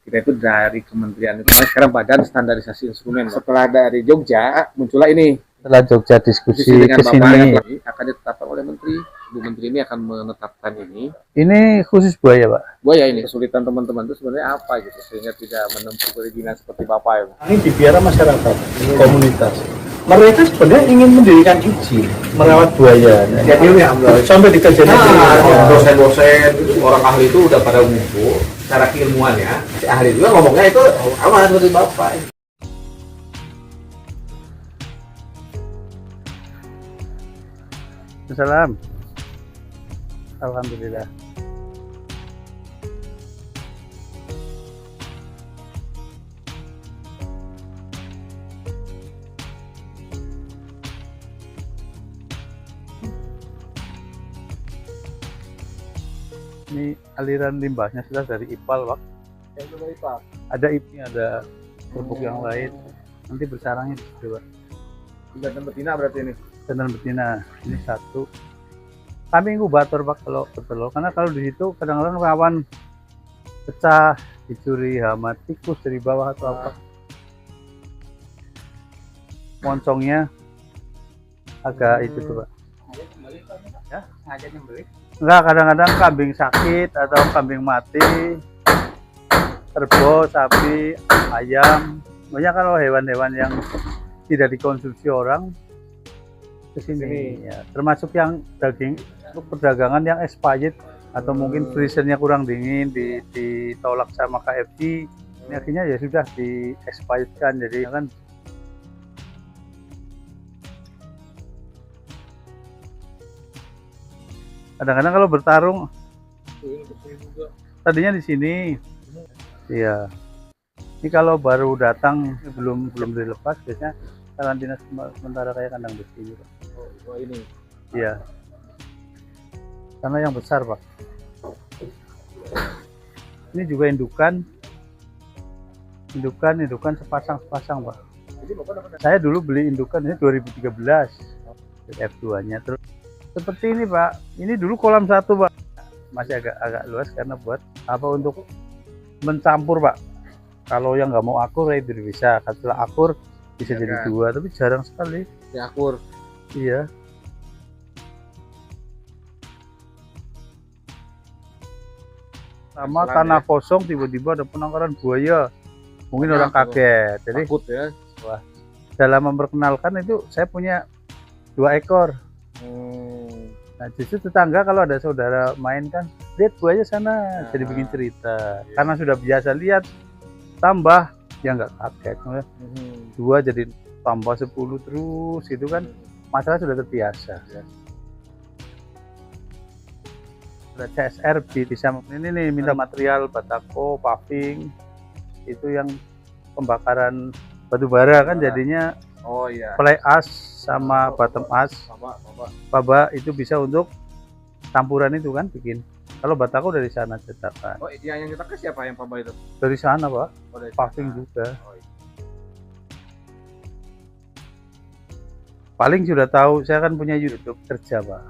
Kita itu dari kementerian itu sekarang Badan Standarisasi Instrumen. Setelah dari Jogja muncullah ini. Setelah Jogja diskusi dengan ke sini akan ditetapkan oleh Menteri. Ibu Menteri ini akan menetapkan ini. Ini khusus buaya, Pak. Buaya ini kesulitan teman-teman itu sebenarnya apa gitu sehingga tidak menempuh perizinan seperti Bapak ya. Ini dipiara masyarakat, komunitas. Mereka sebenarnya ingin mendirikan izin merawat buaya. Jadi ya sampai di kejadian dosen-dosen orang ahli itu udah pada ngumpul secara keilmuan ya. Si ahli juga ngomongnya itu aman seperti Bapak. Salam. Alhamdulillah. Ini aliran limbahnya sudah dari IPAL, Pak. Ada IP, ada pupuk yang lain. Nanti bersarangnya di situ, Pak. Jantan betina berarti ini. Jantan betina ini satu. Kami inkubator, Pak, kalau betul. Karena kalau di situ kadang-kadang rawan pecah, dicuri hama tikus dari bawah atau apa. Moncongnya agak itu tuh, Pak. Ya, sengaja nyembelih. Enggak, kadang-kadang kambing sakit atau kambing mati, kerbau, sapi, ayam. Banyak kalau hewan-hewan yang tidak dikonsumsi orang ke sini. Ya, termasuk yang daging untuk perdagangan yang expired atau mungkin freezernya kurang dingin ditolak sama KFC. Ini akhirnya ya sudah di expired kan, jadi kan kadang-kadang kalau bertarung tadinya di sini, iya. Ini kalau baru datang belum dilepas biasanya karantina sementara kayak kandang besi gitu. Oh ini. Iya. Karena yang besar, Pak. Ini juga indukan sepasang, Pak. Saya dulu beli indukan ini 2013 F2-nya terus. Seperti ini, Pak. Ini dulu kolam satu, Pak. Masih agak luas karena buat apa untuk mencampur, Pak. Kalau yang nggak mau akur ya bisa. Setelah akur bisa jadi dua, tapi jarang sekali. Ya akur. Iya. Sama tanah kosong tiba-tiba ada penangkaran buaya. Mungkin orang kaget. Jadi takut ya. Wah. Dalam memperkenalkan itu saya punya 2 ekor. Nah, justru tetangga kalau ada saudara main kan, lihat buaya sana, jadi bikin cerita. Iya. Karena sudah biasa lihat, tambah ya nggak kaget. 2 jadi tambah 10 terus, itu kan masalah sudah terbiasa. Ya. Ada CSR bisa ini nih minta material batako, paving, itu yang pembakaran batu bara kan jadinya. Oh iya. Play as sama bottom as, baba itu bisa untuk campuran itu kan bikin. Kalau batako dari sana cetakan. Oh iya, yang cetak siapa yang paba itu? Dari sana, Pak. Oh, paving juga. Oh, iya. Paling sudah tahu, saya kan punya YouTube kerja, Pak.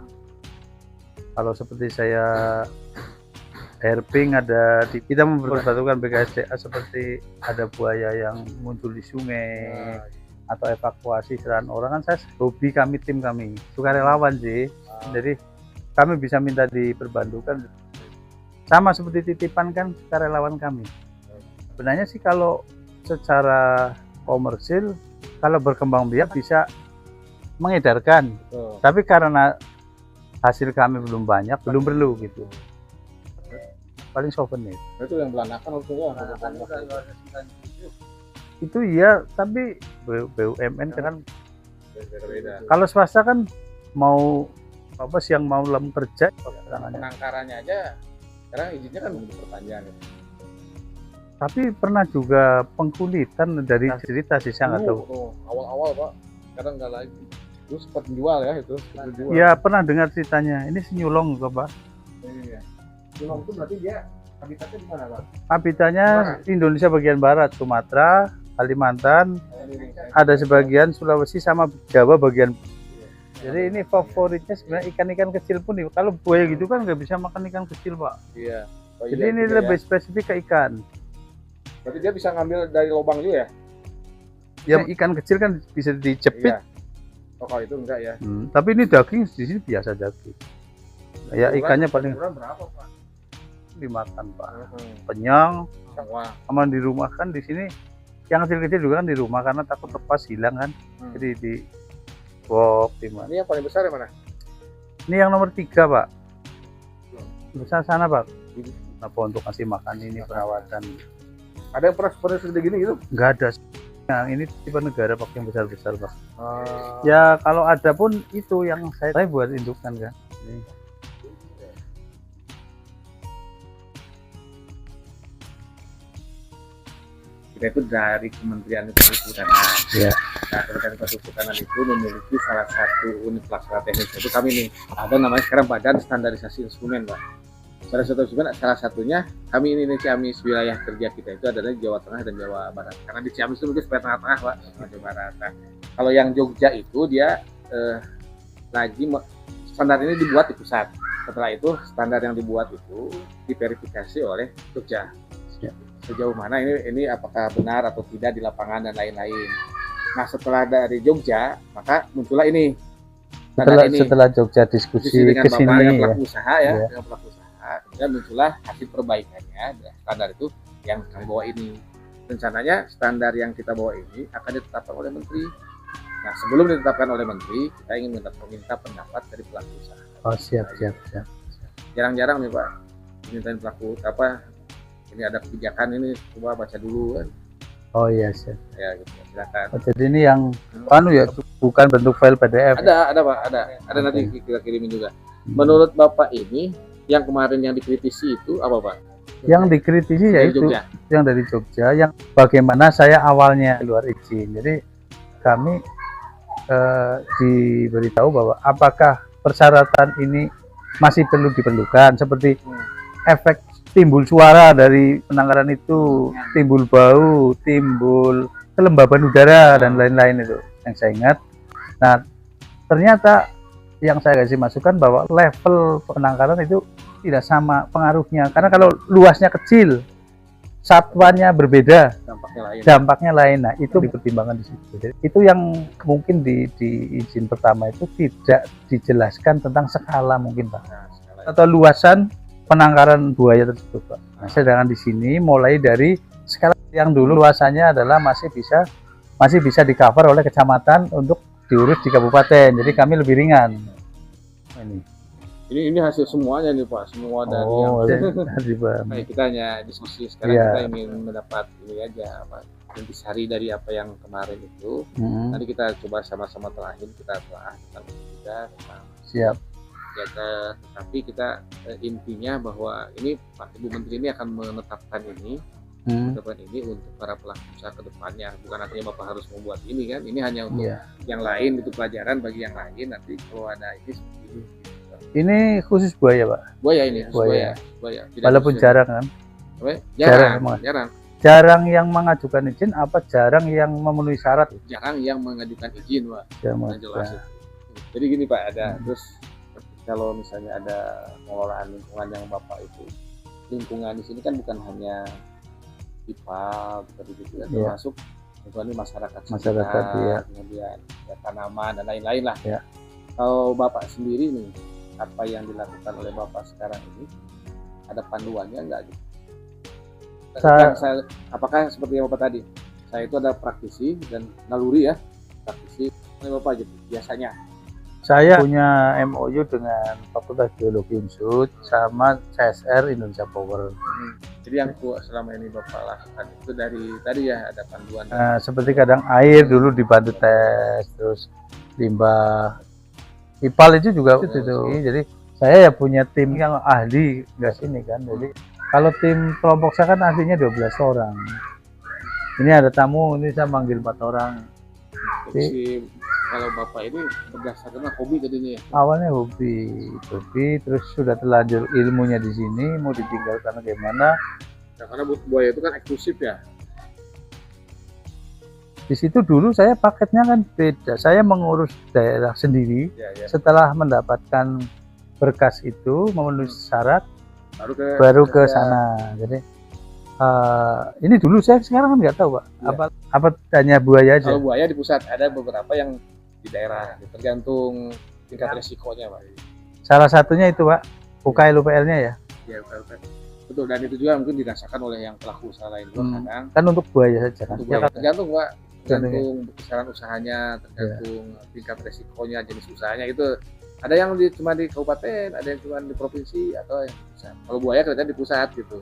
Kalau seperti saya herping ada di kita memperbatukan BKSDA seperti ada buaya yang muncul di sungai. Atau evakuasi serangan orang kan saya hobi tim kami sukarelawan sih. Jadi kami bisa minta diperbantukan sama seperti titipan kan sukarelawan kami. Sebenarnya sih kalau secara komersil kalau berkembang biak bisa mengedarkan. Tapi karena hasil kami belum banyak, belum perlu gitu. Paling souvenir. Itu yang belanakan harusnya. Itu iya, tapi BUMN kan beda. Kalau swasta kan mau apa sih yang mau lem kerja penangkarannya aja sekarang izinnya kan diperpanjang gitu. Tapi pernah juga pengkulitan dari cerita sih saya nggak tahu. Awal-awal, Pak, sekarang nggak lagi. Terus sempat menjual ya itu. Ya pernah dengar ceritanya. Ini si nyulong Pak. Iya. Nyulong itu berarti dia habitatnya di mana, Pak? Habitatnya Indonesia bagian barat, Sumatera, Kalimantan, ada sebagian Sulawesi sama Jawa bagian. Jadi ini favoritnya sebenarnya ikan-ikan kecil pun. Kalau buaya gitu kan nggak bisa makan ikan kecil, Pak. Iya. Jadi ini lebih spesifik ke ikan. Berarti dia bisa ngambil dari lubang juga ya? Ya ikan kecil kan bisa dijepit. Iya. Oh kalau itu enggak ya? Tapi ini daging di sini biasa daging. Ya ikannya paling ukuran berapa Pak? dimakan Pak. Penyang, Wah. aman di rumah kan di sini. Yang kecil-kecil juga kan di rumah karena takut lepas hilang kan. Jadi di box di mana. Ini yang paling besar yang mana? Ini yang nomor 3 Pak. Besar sana Pak. Apa untuk kasih makan ini perawatan? Ada yang pernah segede gini gitu? Nggak ada. Nah, ini tipe negara Pak yang besar-besar Pak. Ya kalau ada pun itu yang saya buat indukan kan. Ini. Kita itu dari Kementerian Perhutanan. Ya. Nah, Kementerian Perhutanan itu memiliki salah satu unit pelaksana teknis. Itu kami nih, ada namanya sekarang Badan Standarisasi Instrumen, Pak. Salah satunya kami ini nih Ciamis, wilayah kerja kita itu adalah Jawa Tengah dan Jawa Barat. Karena di Ciamis itu mungkin sebagai tengah-tengah, Pak, Jawa Barat. Nah, kalau yang Jogja itu dia standar ini dibuat di pusat. Setelah itu standar yang dibuat itu diverifikasi oleh Jogja. Sejauh mana ini apakah benar atau tidak di lapangan dan lain-lain. Nah setelah dari Jogja maka muncullah ini setelah Jogja diskusi dengan ke Bapak yang sini pelaku usaha ya, ya. dengan pelaku usaha, kemudian muncullah hasil perbaikannya. Standar itu yang kami bawa ini. Rencananya standar yang kita bawa ini akan ditetapkan oleh Menteri. Nah sebelum ditetapkan oleh Menteri kita ingin meminta pendapat dari pelaku usaha. Oh siap. Jarang-jarang nih Pak dimintain pelaku ini ada kebijakan ini, coba baca dulu kan. Oh iya siap. Ya gitu, silakan. Oh, jadi ini yang ya bukan bentuk file PDF. Ada Pak, ada nanti kita kirimin juga. Menurut Bapak ini yang kemarin yang dikritisi itu apa Pak? Yang dikritisi yaitu yang dari Jogja, yang bagaimana saya awalnya keluar izin. Jadi kami diberitahu bahwa apakah persyaratan ini masih perlu diperlukan seperti efek timbul suara dari penangkaran itu, timbul bau, timbul kelembaban udara dan lain-lain itu yang saya ingat. Nah ternyata yang saya kasih masukan bahwa level penangkaran itu tidak sama pengaruhnya, karena kalau luasnya kecil satwanya berbeda, dampaknya lain. Nah itu dipertimbangkan di situ. Jadi, itu yang mungkin di izin pertama itu tidak dijelaskan tentang skala mungkin Pak, atau luasan penangkaran buaya tersebut Pak. Nah, sedangkan di sini mulai dari skala yang dulu luasannya adalah masih bisa di cover oleh kecamatan untuk diurus di kabupaten. Jadi kami lebih ringan. Ini hasil semuanya nih Pak, semua dari yang kita hanya diskusi sekarang. Kita ingin mendapat ini aja Pak, intisari dari apa yang kemarin itu. Nanti kita coba sama-sama telahin, kita telah tentang siap. Tapi kita intinya bahwa ini Pak Ibu Menteri ini akan menetapkan ini untuk para pelaku usaha ke depannya. Bukan artinya Bapak harus membuat ini kan, ini hanya untuk yang lain, itu pelajaran bagi yang lain. Nanti kalau ada ini seperti ini. Ini khusus buaya Pak? Buaya ini, buaya. Walaupun jarang kan? Jarang yang mengajukan izin apa jarang yang memenuhi syarat? Jarang yang mengajukan izin Pak. Jadi gini Pak, ada terus kalau misalnya ada pengelolaan lingkungan yang Bapak itu, lingkungan di sini kan bukan hanya IPA seperti itu ya, termasuk lingkungan masyarakat ya. Kemudian ya, tanaman dan lain-lain lah. Ya. Kalau Bapak sendiri nih, apa yang dilakukan oleh Bapak sekarang ini, ada panduannya enggak gitu? Apakah seperti yang Bapak tadi, saya itu ada praktisi dan naluri ya, praktisi oleh Bapak gitu biasanya. Saya punya MOU dengan Fakultas Geologi Unsud sama CSR Indonesia Power. Jadi yang selama ini Bapak lakukan itu dari tadi ya ada panduan. Seperti kadang air dulu dibantu tes, terus limbah IPAL itu juga itu. Jadi saya ya punya tim yang ahli gas ini kan. Jadi kalau tim kelompok saya kan ahlinya 12 orang. Ini ada tamu, ini saya manggil 4 orang. Jadi kalau Bapak ini berdasarkan hobi tadinya ya? Awalnya hobi, terus sudah terlanjur ilmunya di sini, mau ditinggalkan bagaimana? Ya, karena buaya itu kan eksklusif ya? Di situ dulu saya paketnya kan beda, saya mengurus daerah sendiri. Setelah mendapatkan berkas itu, memenuhi syarat, baru ke sana. Jadi Ini dulu, saya sekarang kan nggak tahu Pak. Iya. Apa hanya buaya aja? Kalau buaya di pusat, ada beberapa yang di daerah, tergantung tingkat resikonya Pak. Salah satunya itu Pak, UKL-UPL-nya ya. Ya, betul, dan itu juga mungkin dirasakan oleh yang pelaku usaha lain juga kadang. Kan untuk buaya saja kan. Untuk Ya, buaya. kan? Tergantung Pak, tergantung besaran usahanya, tergantung tingkat resikonya, jenis usahanya itu. Ada yang cuma di kabupaten, ada yang cuma di provinsi, atau yang di pusat. Kalau buaya kerjanya di pusat gitu.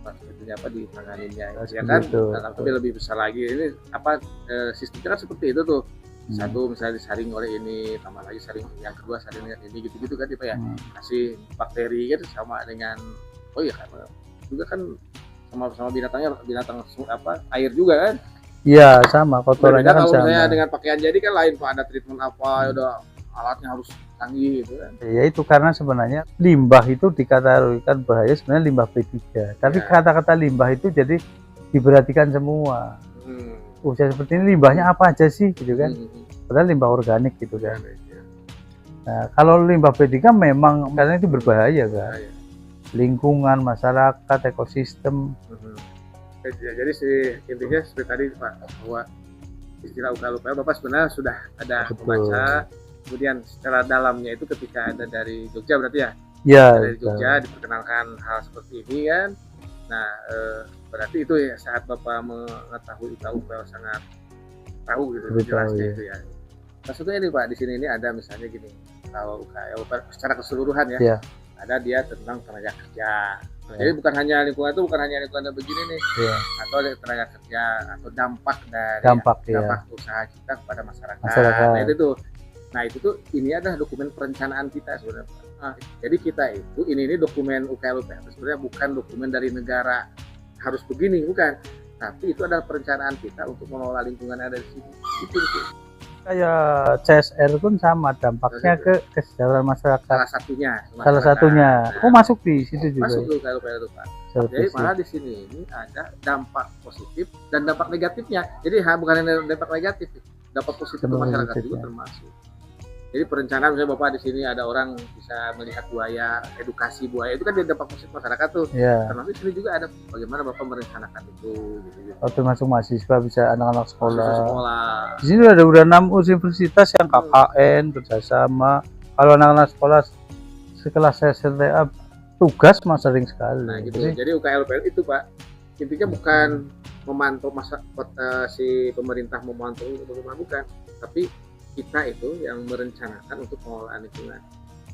Maksudnya apa ditanganinnya, ya kan? Nah, tapi lebih besar lagi. Ini apa sistemnya kan seperti itu tuh. Satu misalnya disaring oleh ini, tambah lagi saring yang kedua saring dengan ini, gitu-gitu kan Pak ya. Kasih bakteri kan sama dengan kan juga kan sama binatang apa air juga kan. Iya, sama, kotorannya kan kalau sama. misalnya dengan pakaian jadi kan lain Pak, ada treatment apa, udah alatnya harus canggih gitu kan. Ya itu karena sebenarnya limbah itu dikategorikan bahaya sebenarnya limbah P3. Tapi kata-kata limbah itu jadi diperhatikan semua. Usia seperti ini limbahnya apa aja sih gitu kan. Padahal limbah organik gitu kan. Nah, kalau limbah P3 memang karena itu berbahaya kan. Lingkungan, masyarakat, ekosistem. Jadi intinya seperti tadi Pak, bahwa istilah UKL Bapak sebenarnya sudah ada membaca. Kemudian secara dalamnya itu ketika ada dari Jogja berarti ya? Ya. Dari Jogja diperkenalkan hal seperti ini kan. Nah, berarti itu ya saat Bapak mengetahui UKL sangat tahu gitu jelasnya itu ya. Maksudnya ini Pak, di sini ini ada misalnya gini, kalau UKL secara keseluruhan ya, ada dia tentang tenaga kerja. Jadi bukan hanya lingkungan itu, bukan hanya lingkungan begini nih, atau tenaga kerja atau dampak dari dampak usaha kita kepada masyarakat. Nah itu tuh ini adalah dokumen perencanaan kita sebenarnya. Jadi kita itu ini dokumen UKL sebenarnya bukan dokumen dari negara harus begini, bukan. Tapi itu adalah perencanaan kita untuk mengelola lingkungan yang ada di sini. Itu. Kayak CSR pun sama, dampaknya ke kesejahteraan masyarakat. Salah satunya. Oh, masuk di situ juga. Masuk tuh kalau itu Pak. Jadi malah di sini ini ada dampak positif dan dampak negatifnya. Jadi bukan hanya dampak negatif, dampak positif ke masyarakat juga termasuk. Jadi perencanaan misalnya Bapak di sini ada orang bisa melihat buaya, edukasi buaya itu kan dampak positif masyarakat tuh. Termasuk di sini juga ada bagaimana Bapak merencanakan itu. Gitu. Oh, termasuk mahasiswa bisa anak-anak sekolah. Di sini udah 6 universitas yang KKN kerjasama. Kalau anak-anak sekolah sekelas SLTA tugas mas sering sekali. Nah gitu. Jadi UKL itu Pak intinya bukan memantau si pemerintah memantau bukan, tapi kita itu yang merencanakan untuk pengelolaan lingkungan.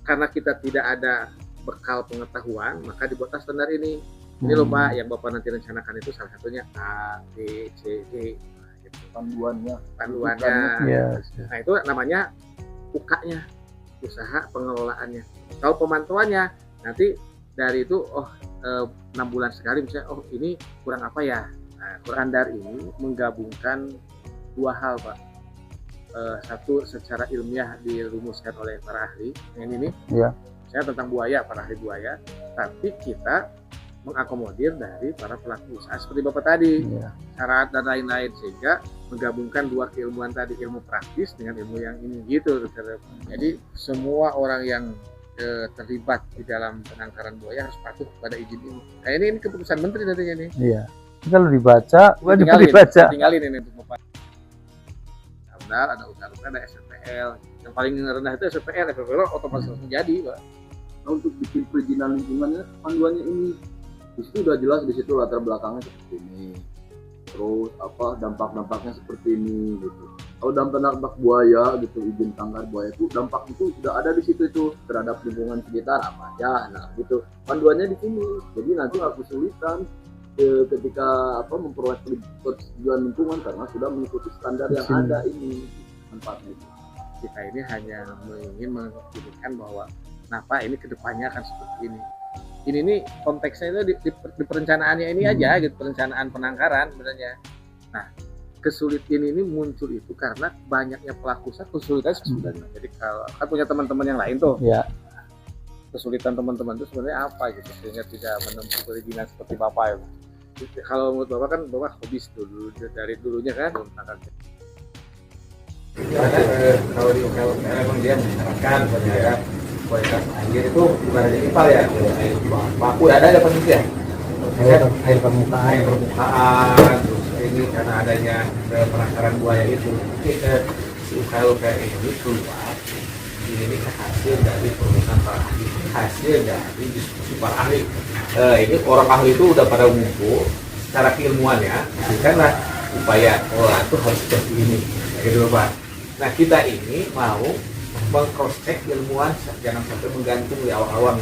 Karena kita tidak ada bekal pengetahuan, maka dibuatlah standar ini. Ini loh Pak, yang Bapak nanti rencanakan itu salah satunya A, B, C, D. Gitu. Panduannya. Nah itu namanya UK-nya, usaha pengelolaannya. Kalau pemantauannya, nanti dari itu 6 bulan sekali misalnya, ini kurang apa ya. Nah, standar ini menggabungkan 2 hal Pak. Satu secara ilmiah dirumuskan oleh para ahli yang ini saya tentang buaya, para ahli buaya, tapi kita mengakomodir dari para pelaku usaha seperti Bapak tadi, syarat dan lain-lain, sehingga menggabungkan 2 keilmuan tadi, ilmu praktis dengan ilmu yang ini gitu. Jadi semua orang yang terlibat di dalam penangkaran buaya harus patuh pada izin ini. Kayaknya ini keputusan menteri nantinya nih. Kalau dibaca, tinggalin ini untuk Bapak. Ada UKL, ada SPL. Yang paling rendah itu SPL otomatis langsung jadi, Pak. Nah, untuk bikin perizinan lingkungannya, panduannya ini di situ udah jelas, di situ latar belakangnya seperti ini. Terus dampak-dampaknya seperti ini gitu. Kalau dampak buaya gitu, izin tangkar buaya itu dampak itu sudah ada di situ itu terhadap lingkungan sekitar apa aja. Nah, gitu. Panduannya di sini. Jadi nanti nggak kesulitan ketika memperoleh persetujuan lingkungan karena sudah mengikuti standar yang ada ini manfaatnya. Kita ini hanya ingin menunjukkan bahwa kenapa ini kedepannya akan seperti ini. Ini konteksnya itu di perencanaannya ini aja gitu, perencanaan penangkaran sebenarnya. Nah, kesulitan ini muncul itu karena banyaknya pelaku usaha kesulitan sebenarnya. Jadi kalau kan punya teman-teman yang lain tuh. Kesulitan teman-teman itu sebenarnya apa gitu sehingga tidak menempuh perizinan seperti Bapak ya. Kalau menurut Bapak kan Bapak hobis dulu dari dulunya kan tentang kalau di UKL memang dia menyarankan kualitas air itu bukan hanya IPAL ya, baku ada penelitian. air permukaan. air permukaan, terus ini karena adanya penangkaran buaya itu, si UKL ini keluar. Ini hasil dari perusahaan para ahli, hasil dari diskusi para ahli. Ini orang ahli itu udah pada ngumpul secara keilmuannya, karena upaya olah itu harus seperti ini, gitu Pak. Nah kita ini mau meng-cross check ilmuwan, jangan sampai menggantung di awal-awal.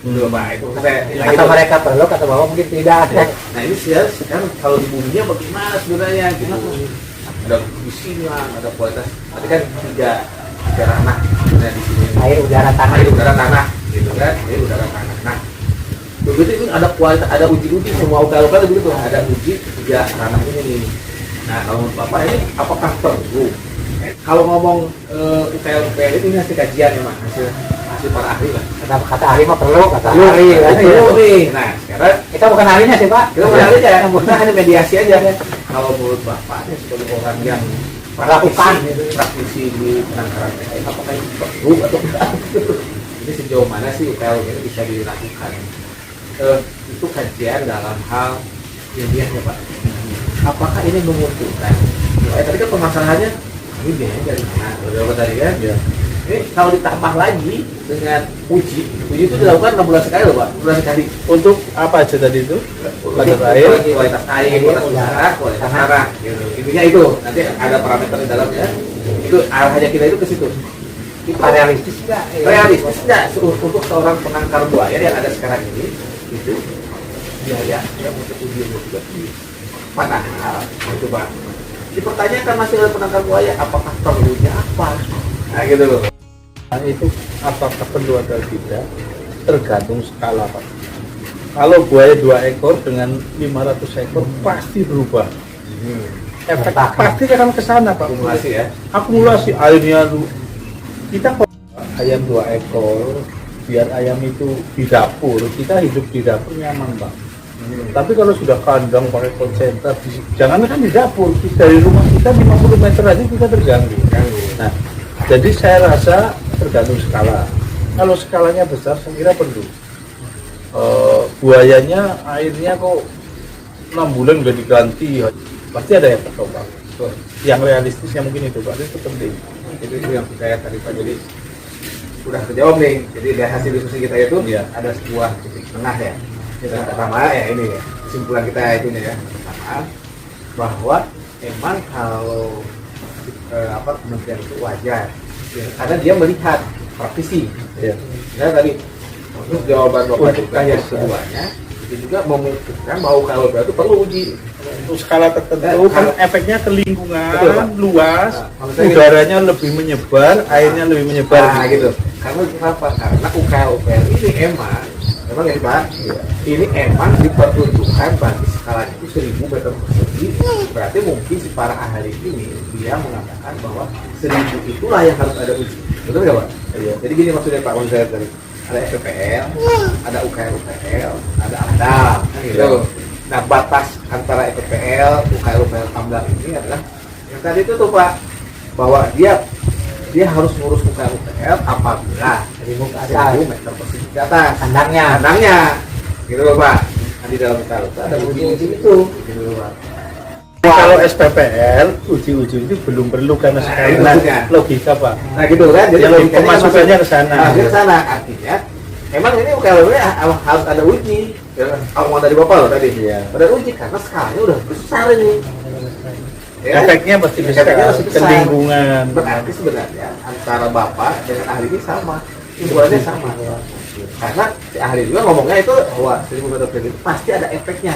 Gitu Pak. Itu Kata mereka perlu, kata bahwa mungkin tidak. Nah ini sekarang kalau di buminya bagaimana sebenarnya? Gitu. Ada isinya, ada kualitas. Tapi kan tiga ranah. Nah di sini Air, udara, tanah. air, udara, tanah, gitu kan? Air, udara, tanah. Nah, begitu itu ada kualitas, ada uji semua UKL begitu, ada uji tiga ranah ini nih. Nah, kalau menurut Bapak ini apakah perlu? Kalau ngomong UKL ini hasil kajian ya, Mas, hasil para ahli lah. Kata ahli mah perlu, kata ahli. Perlu nih. Nah, sekarang Kita bukan ahlinya sih Pak. kita mulai aja ya, kita hanya mediasi aja. Kalau menurut Bapak sebagai orang yang Melakukan praktisi di penangkaran PKI, apakah itu perlu atau tidak? Jadi sejauh mana sih UKL ini bisa dilakukan? Itu kajian dalam hal ilmiahnya Pak. Apakah ini menguntungkan? Tadi kan permasalahannya ini biayanya dari mana? Berapa tadi kan? Ya. Ini kalau ditambah lagi dengan uji itu dilakukan 6 bulan sekali loh Pak, 6 bulan sekali. Untuk apa aja tadi itu? Kualitas air, kualitas udara, kualitas tanah. Gitu. Intinya itu nanti ada parameter di dalamnya. Itu arahnya kita itu ke situ. Itu realistis nggak? realistis nggak untuk seorang penangkar buaya yang ada sekarang ini itu biaya yang untuk uji juga padahal coba dipertanyakan masih oleh penangkar buaya apakah perlunya apa, nah gitu loh. Nah, itu apakah perlu atau tidak tergantung skala Pak. Kalau buaya 2 ekor dengan 500 ekor pasti berubah. Efek pasti akan ke sana Pak. Akumulasi ya. Akumulasi airnya kita ayam 2 ekor biar ayam itu di dapur, kita hidup di dapur nyaman Pak. Tapi kalau sudah kandang pakai konsentrat, jangan kan di dapur, dari rumah kita 50 meter aja kita terganggu. Nah, jadi saya rasa tergantung skala. Kalau skalanya besar, saya kira perlu. Buayanya, airnya kok 6 bulan udah diganti, pasti ada efek Pak. Yang realistisnya mungkin itu Pak, itu penting. Itu yang saya tadi Pak, jadi udah terjawab nih. Jadi dari hasil diskusi kita itu ada sebuah titik tengah ya. Yang pertama ya ini ya, kesimpulan kita itu ya. Pertama bahwa emang kalau kementerian itu wajar ya, karena dia melihat praktisi. Ya. Nah tadi untuk jawaban Bapak juga yang keduanya itu juga memungkinkan bahwa kalau itu perlu uji Untuk skala tertentu kan efeknya ke lingkungan. Betul, Pak. Luas, Nah, udaranya lebih menyebar, airnya lebih menyebar. Nah, gitu. Karena kenapa? Karena UKL ini emang ya Pak, ini emang diperuntukkan bagi skalanya itu 1000 meter persegi. Berarti mungkin si para ahli ini dia mengatakan bahwa 1000 itulah yang harus ada uji. Betul nggak Pak? Iya. Jadi gini maksudnya Pak, maksud saya tadi ada FPPL, ada UKL, ada AMDAL, gitu. Nah batas antara FPPL, UKL, AMDAL ini adalah yang tadi itu tuh Pak, bahwa dia harus ngurus UKL apabila 1000 meter persegi ke atas kandangnya, gitu loh Pak. Nah, di dalam UKL itu ada uji-uji itu, gitu loh Pak. Kalau SPPL, uji-uji itu belum perlu karena sekarang logika Pak. Nah gitu kan, jadi pemasukannya ke sana. Ke sana, artinya emang ini UKL harus ada uji. Kalau dari Bapak loh tadi, ada uji karena skalanya udah besar ini. Ya, efeknya pasti besar ke lingkungan. Berarti sebenarnya antara Bapak dengan ahli ini sama, himpuannya sama. Karena si ahli juga ngomongnya itu bahwa 1000 meter persegi itu pasti ada efeknya.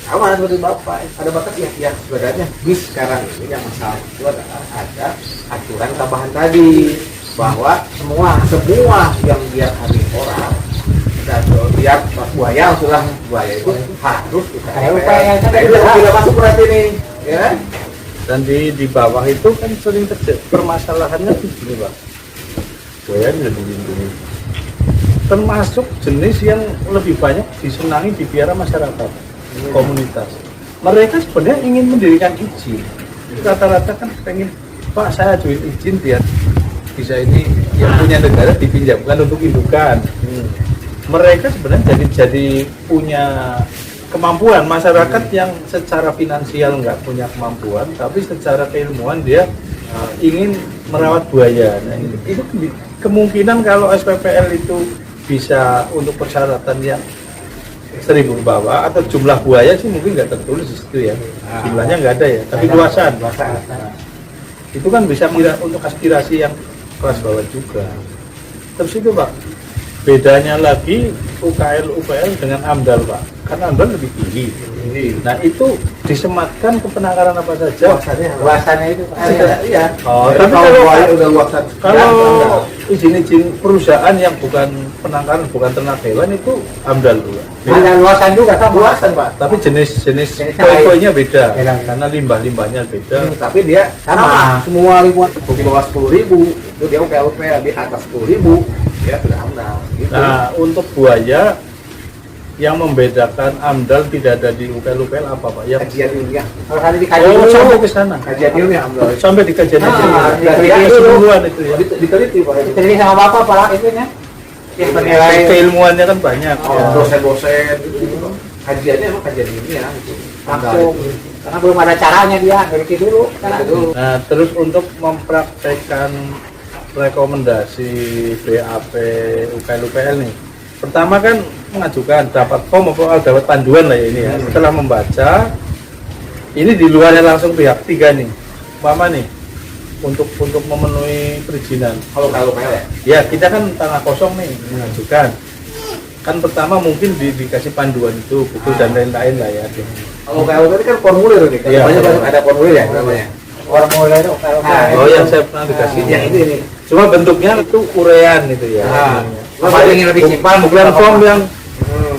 Sama seperti Bapak, ada batas yang sebenarnya bis sekarang ini yang masalah itu adalah ada aturan tambahan tadi bahwa semua yang dia ambil orang dan dia buaya sudah buaya itu harus UKL. Nah, itu tidak masuk berarti nih, ya. Dan di bawah itu kan sering terjadi permasalahannya begini Pak. Buaya tidak dilindungi. Termasuk jenis yang lebih banyak disenangi di biara masyarakat. Komunitas. Mereka sebenarnya ingin mendirikan izin. Rata-rata kan pengen, Pak saya ajuin izin biar bisa ini yang punya negara dipinjamkan untuk indukan. Mereka sebenarnya jadi punya kemampuan masyarakat yang secara finansial nggak punya kemampuan, tapi secara keilmuan dia ingin merawat buaya. Nah, itu kemungkinan kalau SPPL itu bisa untuk persyaratan yang 1000 ke bawah atau jumlah buaya sih mungkin nggak tertulis di situ ya, jumlahnya nggak ada ya, tapi luasan. Nah, itu kan bisa untuk aspirasi yang kelas bawah juga. Terus itu Pak, bedanya lagi UKL UPL dengan AMDAL Pak, karena AMDAL lebih tinggi. Nah itu disematkan ke penangkaran apa saja? Luasannya itu. Iya. Oh, Tapi tapi kalau buaya kalau udah luasan izin-izin perusahaan yang bukan penangkaran, bukan ternak hewan itu AMDAL dulu. Ada luasan juga sama. luasan Pak. Tapi jenis Jenisnya koi-koinya beda, Beda. karena limbah-limbahnya beda. Tapi dia Sama. semua lingkungan di bawah 10.000 itu dia UPL di atas 10.000 dia sudah AMDAL gitu. Nah untuk buaya yang membedakan AMDAL tidak ada di UPL apa Pak? Yang Kajian ilmiah, Kalau tadi dikaji oh, dulu. sampai ke sana. kajian ilmiah AMDAL. Sampai di kajian Ah, ilmiah. diteliti Dari dulu. keseluruhan itu ya. Diteliti Pak. Diteliti sama bapak Pak itunya. Ya, penilai. Keilmuannya kan banyak. Oh, Ya. dosen-dosen gitu Pak. Kajiannya emang kajian ilmiah gitu. Langsung. Karena belum ada caranya dia, teliti dulu. Itu dulu. Nah, terus untuk mempraktekkan rekomendasi BAP UKL-UPL nih, pertama kan mengajukan dapat form atau dapat panduan lah ya ini ya. Setelah membaca, ini di luarnya langsung pihak 3 nih, umpama nih, untuk memenuhi perizinan. Kalau UPL ya. Ya kita kan tanah kosong nih mengajukan. Kan pertama mungkin dikasih panduan itu, buku dan lain-lain lah ya. Kalau UPL itu kan formulir nih. Iya. Banyak ada formulir ya namanya. Formulir UKL. Oh yang saya pernah dikasih Yang ini. cuma bentuknya itu urean gitu ya. Cuma ingin lebih simpel, bukan form yang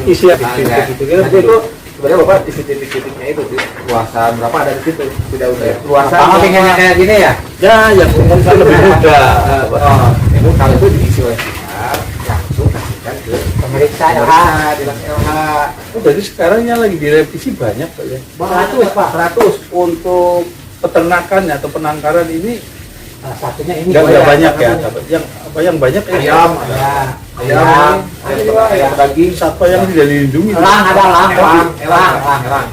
isi Nah, aktif ya. gitu kan. Nanti itu sebenarnya Bapak isi titik-titiknya itu sih. Luasan berapa ada di situ. Tidak udah. Luasan. Kamu pengennya kayak gini ya? Ya yang umum kan lebih mudah. Oh, itu kalau itu diisi oleh kita langsung kasihkan ke Pemeriksa ya. pemeriksa di LH. Oh, jadi sekarang yang lagi direvisi banyak Pak ya. 100 Pak. 100 Untuk peternakan atau penangkaran ini Salah satunya ini. nggak ya, banyak ya. namanya. Yang banyak ya. ayam ada. Ya. Ayam, ayam daging, Satwa yang tidak dilindungi. Elang ada elang. elang.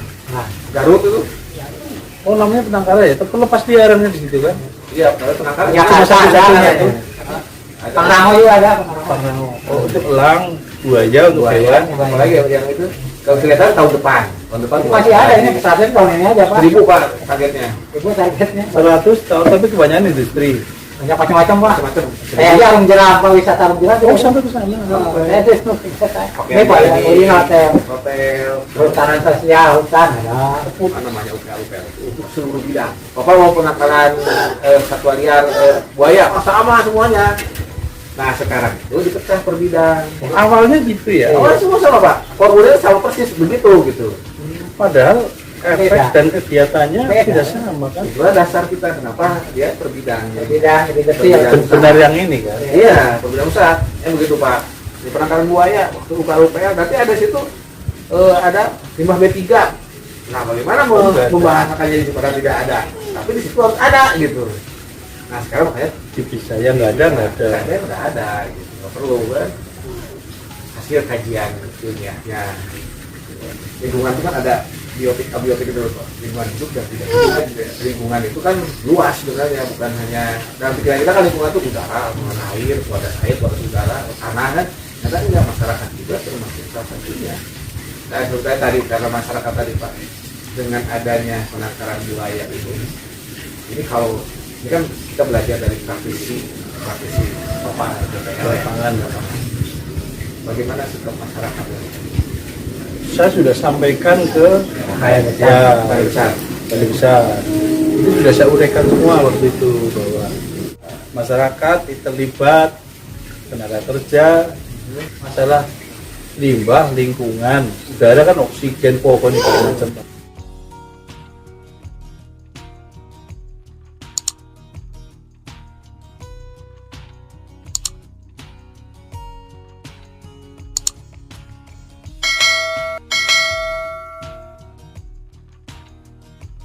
Garut itu. Oh namanya penangkaran ya. Terlepas liarannya di situ kan. Iya, kalau penangkaran. Ya Cuma ada satu-satunya ada. itu. Pangrango juga ada. Pangrango. Oh untuk elang, buaya untuk Buaya, hewan. apalagi yang itu. Kalau kelihatan tahun depan. Tahun depan Masih ada ini pesawatnya tahun ini aja Pak. 1.000 Pak targetnya. Ibu targetnya. 100 tahun tapi kebanyakan industri. Banyak macam-macam Pak. Macam-macam. Saya aja Arung Jeram, Pak, wisata Arung Jeram. Oh sampai ke sana. Saya itu wisata. Oke, Ini Pak, ini. ini hotel. Hotel. Perhutanan sosial, hutan ada. Apa namanya UPL itu untuk seluruh bidang. Bapak mau penangkaran satwa liar buaya, sama semuanya. Nah sekarang itu dipecah per bidang. Awalnya gitu ya. Awalnya semua sama Pak, formulir sama persis begitu gitu. Padahal efek Beda. dan kegiatannya Beda. tidak sama kan. Itulah dasar kita kenapa dia per bidang. Bidang, lebih kecil. Benar yang ini kan. Iya, per bidang usaha. Yang begitu Pak. Di penangkaran buaya waktu UPL berarti ada situ ada limbah B3. Nah bagaimana membahasakannya itu padahal tidak ada. Tapi di situ harus ada gitu. Nah sekarang makanya Tipis saya nggak ada. saya udah ada gitu, nggak perlu kan hasil kajian ilmiahnya. Lingkungan itu kan ada biotik abiotik itu loh, lingkungan hidup dan tidak hidup. Lingkungan itu kan luas sebenarnya, bukan hanya dalam pikiran kita kan lingkungan itu udara, lingkungan air, kualitas udara, tanah kan. Ternyata enggak, masyarakat juga termasuk salah satunya. Nah sebenarnya tadi karena masyarakat tadi Pak, dengan adanya penangkaran buaya ini kalau ini kan kita belajar dari praktisi Bapak DPR Lapangan. bagaimana sikap masyarakat Saya sudah sampaikan ke Balai Besar. Balai Besar. Itu sudah saya uraikan semua waktu itu bahwa masyarakat terlibat, tenaga kerja, masalah limbah, lingkungan, udara kan oksigen, pohon segala macam.